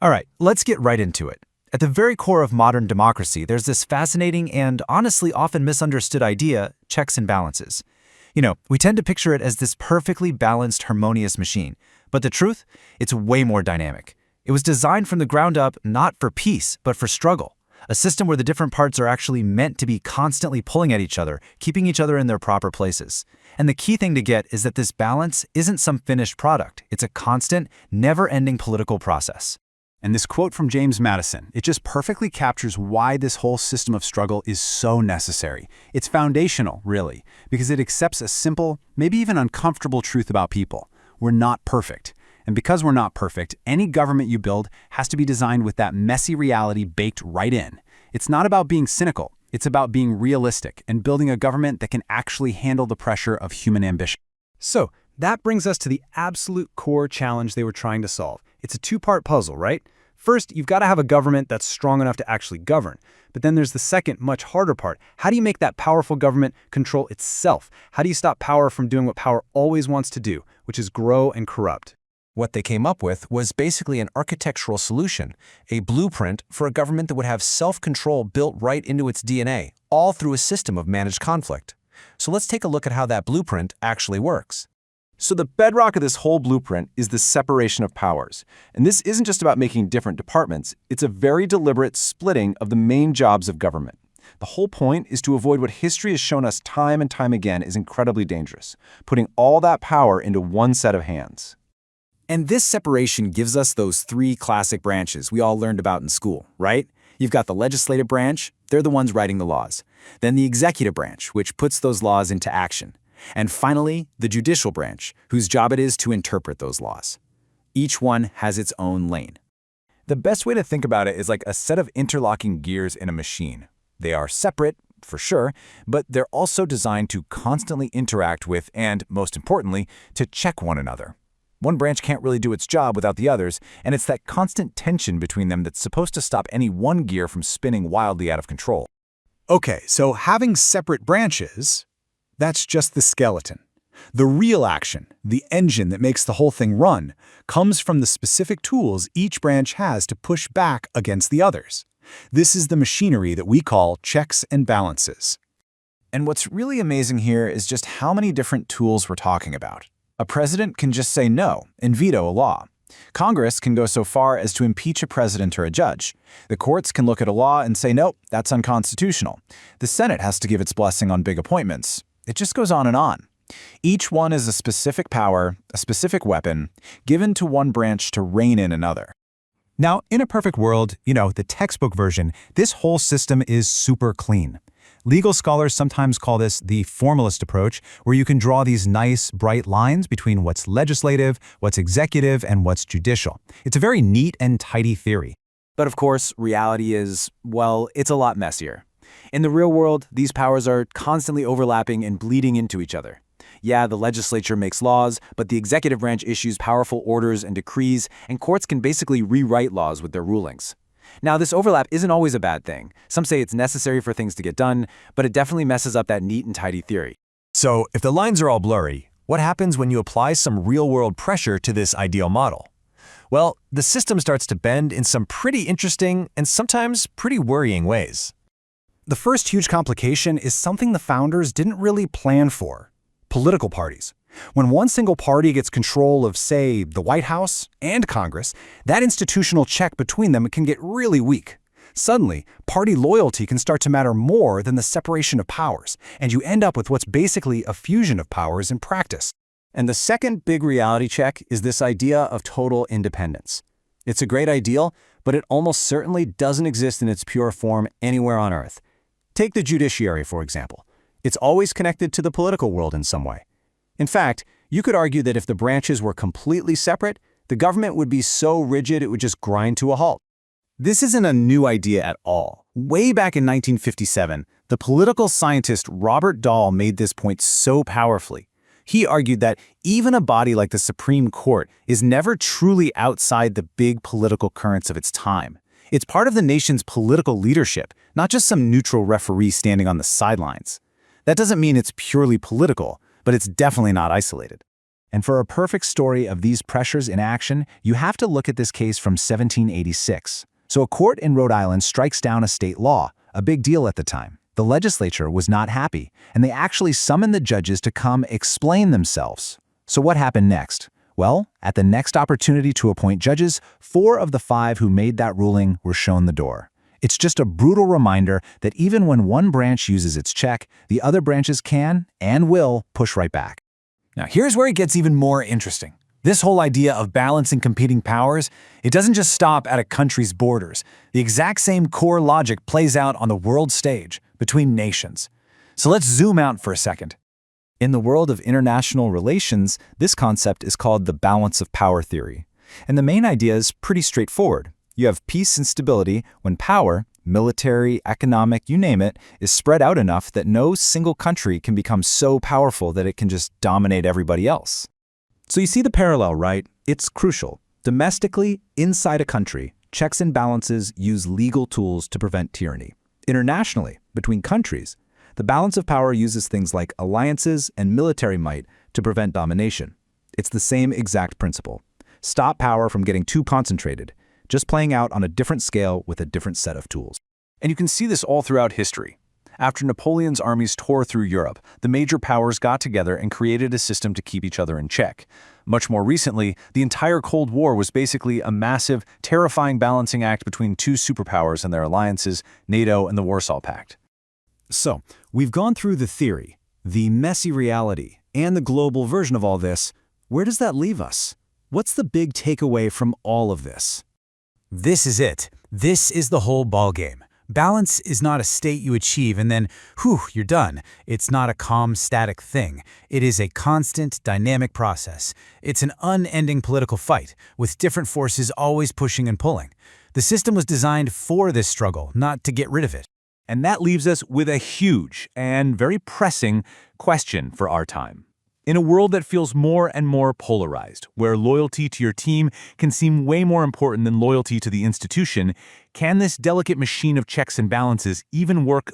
All right, let's get right into it. At the very core of modern democracy, there's this fascinating and honestly often misunderstood idea, checks and balances. We tend to picture it as this perfectly balanced, harmonious machine. But the truth? It's way more dynamic. It was designed from the ground up not for peace, but for struggle. A system where the different parts are actually meant to be constantly pulling at each other, keeping each other in their proper places. And the key thing to get is that this balance isn't some finished product. It's a constant, never-ending political process. And this quote from James Madison, it just perfectly captures why this whole system of struggle is so necessary. It's foundational, really, because it accepts a simple, maybe even uncomfortable truth about people. We're not perfect. And because we're not perfect, any government you build has to be designed with that messy reality baked right in. It's not about being cynical. It's about being realistic and building a government that can actually handle the pressure of human ambition. So, that brings us to the absolute core challenge they were trying to solve. It's a two-part puzzle, right? First, you've got to have a government that's strong enough to actually govern. But then there's the second, much harder part. How do you make that powerful government control itself? How do you stop power from doing what power always wants to do, which is grow and corrupt? What they came up with was basically an architectural solution, a blueprint for a government that would have self-control built right into its DNA, all through a system of managed conflict. So let's take a look at how that blueprint actually works. So the bedrock of this whole blueprint is the separation of powers. And this isn't just about making different departments, it's a very deliberate splitting of the main jobs of government. The whole point is to avoid what history has shown us time and time again is incredibly dangerous, putting all that power into one set of hands. And this separation gives us those three classic branches we all learned about in school, right? You've got the legislative branch, they're the ones writing the laws. Then the executive branch, which puts those laws into action. And finally, the judicial branch, whose job it is to interpret those laws. Each one has its own lane. The best way to think about it is like a set of interlocking gears in a machine. They are separate, for sure, but they're also designed to constantly interact with and, most importantly, to check one another. One branch can't really do its job without the others, and it's that constant tension between them that's supposed to stop any one gear from spinning wildly out of control. Okay, so having separate branches, that's just the skeleton. The real action, the engine that makes the whole thing run, comes from the specific tools each branch has to push back against the others. This is the machinery that we call checks and balances. And what's really amazing here is just how many different tools we're talking about. A president can just say no and veto a law. Congress can go so far as to impeach a president or a judge. The courts can look at a law and say, nope, that's unconstitutional. The Senate has to give its blessing on big appointments. It just goes on and on. Each one is a specific power, a specific weapon, given to one branch to rein in another. Now, in a perfect world, the textbook version, this whole system is super clean. Legal scholars sometimes call this the formalist approach, where you can draw these nice, bright lines between what's legislative, what's executive, and what's judicial. It's a very neat and tidy theory. But of course, reality is, well, it's a lot messier. In the real world, these powers are constantly overlapping and bleeding into each other. Yeah, the legislature makes laws, but the executive branch issues powerful orders and decrees, and courts can basically rewrite laws with their rulings. Now, this overlap isn't always a bad thing. Some say it's necessary for things to get done, but it definitely messes up that neat and tidy theory. So, if the lines are all blurry, what happens when you apply some real-world pressure to this ideal model? Well, the system starts to bend in some pretty interesting and sometimes pretty worrying ways. The first huge complication is something the founders didn't really plan for: political parties. When one single party gets control of, say, the White House and Congress, that institutional check between them can get really weak. Suddenly, party loyalty can start to matter more than the separation of powers, and you end up with what's basically a fusion of powers in practice. And the second big reality check is this idea of total independence. It's a great ideal, but it almost certainly doesn't exist in its pure form anywhere on Earth. Take the judiciary, for example. It's always connected to the political world in some way. In fact, you could argue that if the branches were completely separate, the government would be so rigid it would just grind to a halt. This isn't a new idea at all. Way back in 1957, the political scientist Robert Dahl made this point so powerfully. He argued that even a body like the Supreme Court is never truly outside the big political currents of its time. It's part of the nation's political leadership, not just some neutral referee standing on the sidelines. That doesn't mean it's purely political, but it's definitely not isolated. And for a perfect story of these pressures in action, you have to look at this case from 1786. So a court in Rhode Island strikes down a state law, a big deal at the time. The legislature was not happy, and they actually summoned the judges to come explain themselves. So what happened next? Well, at the next opportunity to appoint judges, 4 of the 5 who made that ruling were shown the door. It's just a brutal reminder that even when one branch uses its check, the other branches can and will push right back. Now, here's where it gets even more interesting. This whole idea of balancing competing powers, it doesn't just stop at a country's borders. The exact same core logic plays out on the world stage, between nations. So let's zoom out for a second. In the world of international relations, this concept is called the balance of power theory. And the main idea is pretty straightforward. You have peace and stability when power, military, economic, you name it, is spread out enough that no single country can become so powerful that it can just dominate everybody else. So you see the parallel, right? It's crucial. Domestically, inside a country, checks and balances use legal tools to prevent tyranny. Internationally, between countries, the balance of power uses things like alliances and military might to prevent domination. It's the same exact principle. Stop power from getting too concentrated, just playing out on a different scale with a different set of tools. And you can see this all throughout history. After Napoleon's armies tore through Europe, the major powers got together and created a system to keep each other in check. Much more recently, the entire Cold War was basically a massive, terrifying balancing act between 2 superpowers and their alliances, NATO and the Warsaw Pact. So, we've gone through the theory, the messy reality, and the global version of all this. Where does that leave us? What's the big takeaway from all of this? This is it. This is the whole ballgame. Balance is not a state you achieve and then, you're done. It's not a calm, static thing. It is a constant, dynamic process. It's an unending political fight, with different forces always pushing and pulling. The system was designed for this struggle, not to get rid of it. And that leaves us with a huge and very pressing question for our time. In a world that feels more and more polarized, where loyalty to your team can seem way more important than loyalty to the institution, can this delicate machine of checks and balances even work the